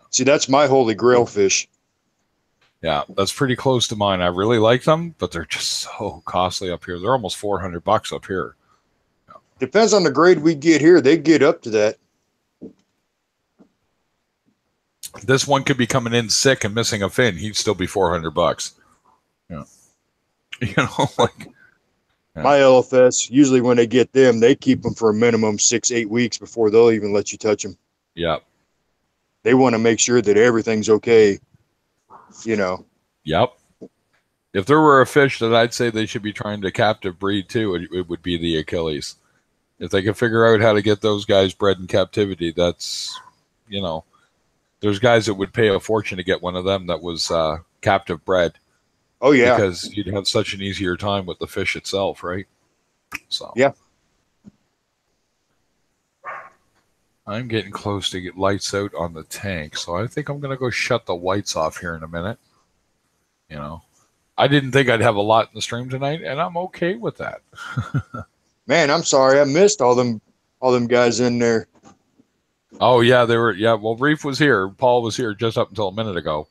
See, that's my holy grail fish. Yeah, that's pretty close to mine. I really like them, but they're just so costly up here. They're almost $400 up here. Depends on the grade we get here. They get up to that. This one could be coming in sick and missing a fin. He'd still be $400. Yeah, you know, like yeah. My LFS, usually when they get them, they keep them for a minimum 6-8 weeks before they'll even let you touch them. Yeah, they want to make sure that everything's okay. You know. Yep. If there were a fish that I'd say they should be trying to captive breed too, it would be the Achilles. If they could figure out how to get those guys bred in captivity, that's, you know, there's guys that would pay a fortune to get one of them that was captive bred. Oh yeah, because you'd have such an easier time with the fish itself, right? So yeah. I'm getting close to get lights out on the tank, so I think I'm going to go shut the whites off here in a minute. You know, I didn't think I'd have a lot in the stream tonight, and I'm okay with that. Man, I'm sorry I missed all them guys in there. Oh yeah, they were. Yeah, well, Reef was here. Paul was here just up until a minute ago.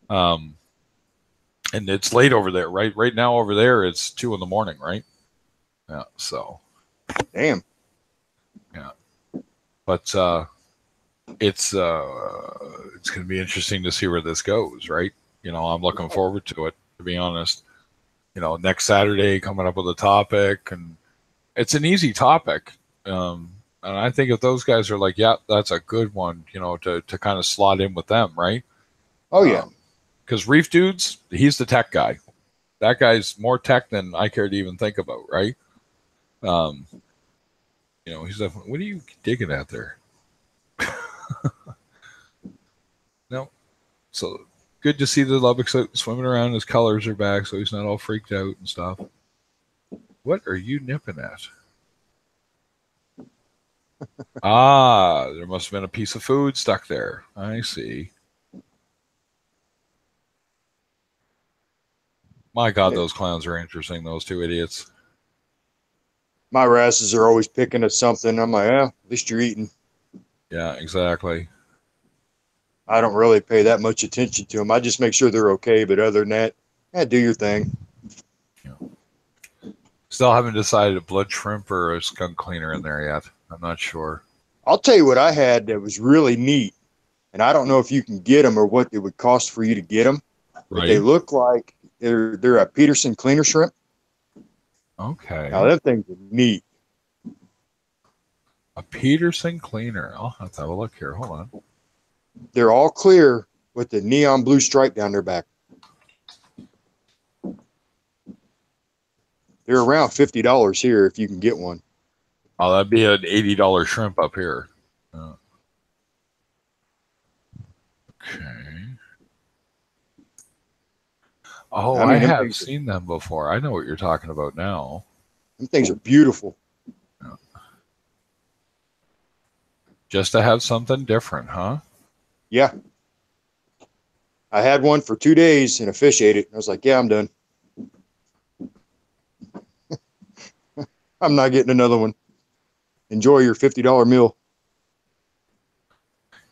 And it's late over there, right? Right now over there, it's 2 in the morning, right? Yeah. So. Damn. Yeah. But it's going to be interesting to see where this goes, right? You know, I'm looking forward to it, to be honest. You know, next Saturday coming up with a topic, and it's an easy topic. And I think if those guys are like, yeah, that's a good one, you know, to kind of slot in with them, right? Oh yeah. Because Reef Dudes, he's the tech guy. That guy's more tech than I care to even think about, right? You know, he's like, what are you digging at there? No. So good to see the Lubbock's out swimming around. His colors are back, so he's not all freaked out and stuff. What are you nipping at? Ah, there must have been a piece of food stuck there. I see. My God, those clowns are interesting, those two idiots. My wrasses are always picking at something. I'm like, at least you're eating. Yeah, exactly. I don't really pay that much attention to them. I just make sure they're okay. But other than that, do your thing. Yeah. Still haven't decided a blood shrimp or a skunk cleaner in there yet. I'm not sure. I'll tell you what I had that was really neat. And I don't know if you can get them or what it would cost for you to get them. But they look like they're a Peterson cleaner shrimp. Okay. Now, that thing's neat. A Peterson cleaner. I'll have to have a look here. Hold on. They're all clear with the neon blue stripe down their back. They're around $50 here if you can get one. Oh, that'd be an $80 shrimp up here. Okay. Oh, I have seen them before. I know what you're talking about now. Them things are beautiful. Just to have something different, huh? Yeah. I had one for 2 days and a fish ate it. I was like, yeah, I'm done. I'm not getting another one. Enjoy your $50 meal.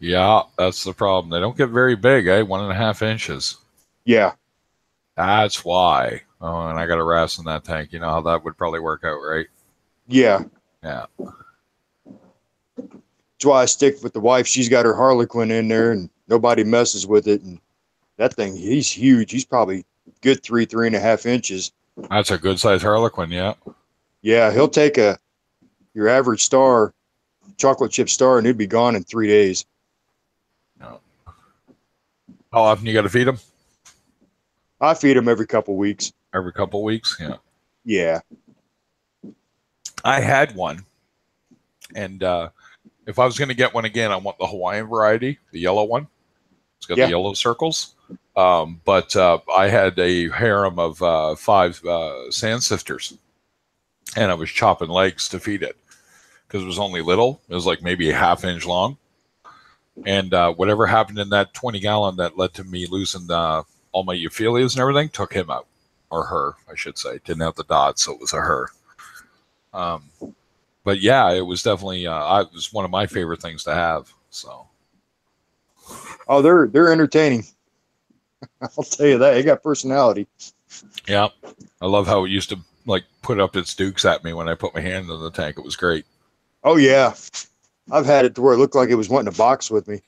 Yeah, that's the problem. They don't get very big, eh? 1.5 inches. Yeah. That's why. Oh, and I got a wrasse in that tank. You know how that would probably work out, right? Yeah. Yeah. That's why I stick with the wife. She's got her Harlequin in there and nobody messes with it. And that thing, he's huge. He's probably good 3.5 inches. That's a good size Harlequin, yeah. Yeah, he'll take your average star, chocolate chip star, and it'd be gone in 3 days. No. How often you got to feed them? I feed him every couple weeks. Every couple weeks, yeah. Yeah. I had one, and if I was going to get one again, I want the Hawaiian variety, the yellow one. It's got the yellow circles. But I had a harem of 5 sand sifters, and I was chopping legs to feed it because it was only little. It was like maybe a 1/2 inch long. And whatever happened in that 20-gallon that led to me losing all my euphyllias and everything took him out, or her, I should say. Didn't have the dot, so it was a her. But yeah, it was definitely it was one of my favorite things to have. So. Oh, they're entertaining. I'll tell you that. They got personality. Yeah, I love how it used to like put up its dukes at me when I put my hand in the tank. It was great. Oh yeah, I've had it to where it looked like it was wanting to box with me.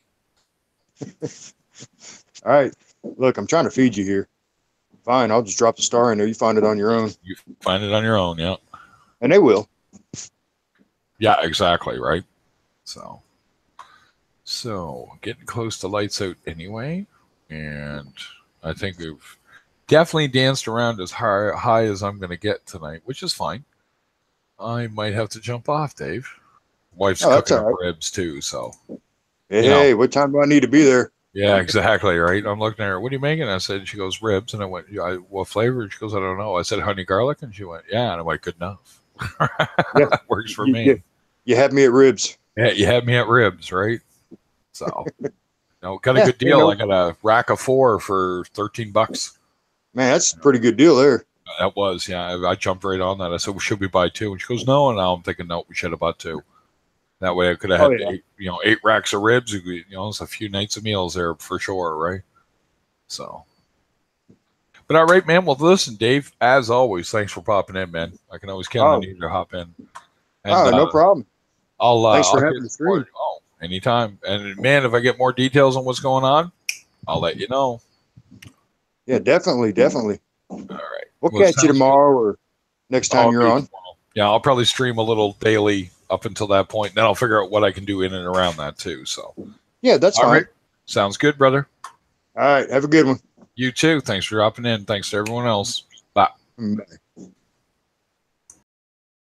All right, look, I'm trying to feed you here. Fine, I'll just drop the star in there. You find it on your own. You find it on your own, yeah. And they will. Yeah, exactly, right? So getting close to lights out anyway, and I think we've definitely danced around as high as I'm going to get tonight, which is fine. I might have to jump off, Dave. Wife's cooking up ribs too, so. Hey, what time do I need to be there? Yeah, exactly, right? I'm looking at her. What are you making? I said, she goes, ribs. And I went, what flavor? She goes, I don't know. I said, honey garlic. And she went, yeah. And I went, good enough. Yeah. That works for me. You had me at ribs. Yeah, you had me at ribs, right? So, got a good deal. I got a rack of 4 for $13. Man, that's a pretty good deal there. That was, yeah. I jumped right on that. I said, well, should we buy 2? And she goes, no. And now I'm thinking, no, we should have bought 2. That way I could have had 8 racks of ribs. It's a few nights of meals there for sure, right? So. But all right, man. Well, listen, Dave, as always, thanks for popping in, man. I can always count on you to hop in. And, no problem. Thanks for having us through. Oh, anytime. And, man, if I get more details on what's going on, I'll let you know. Yeah, definitely. All right. We'll catch you tomorrow or next time you're on. Yeah, I'll probably stream a little daily up until that point. Then I'll figure out what I can do in and around that too. So, yeah, that's fine. Right. Sounds good, brother. All right. Have a good one. You too. Thanks for dropping in. Thanks to everyone else. Bye. Bye.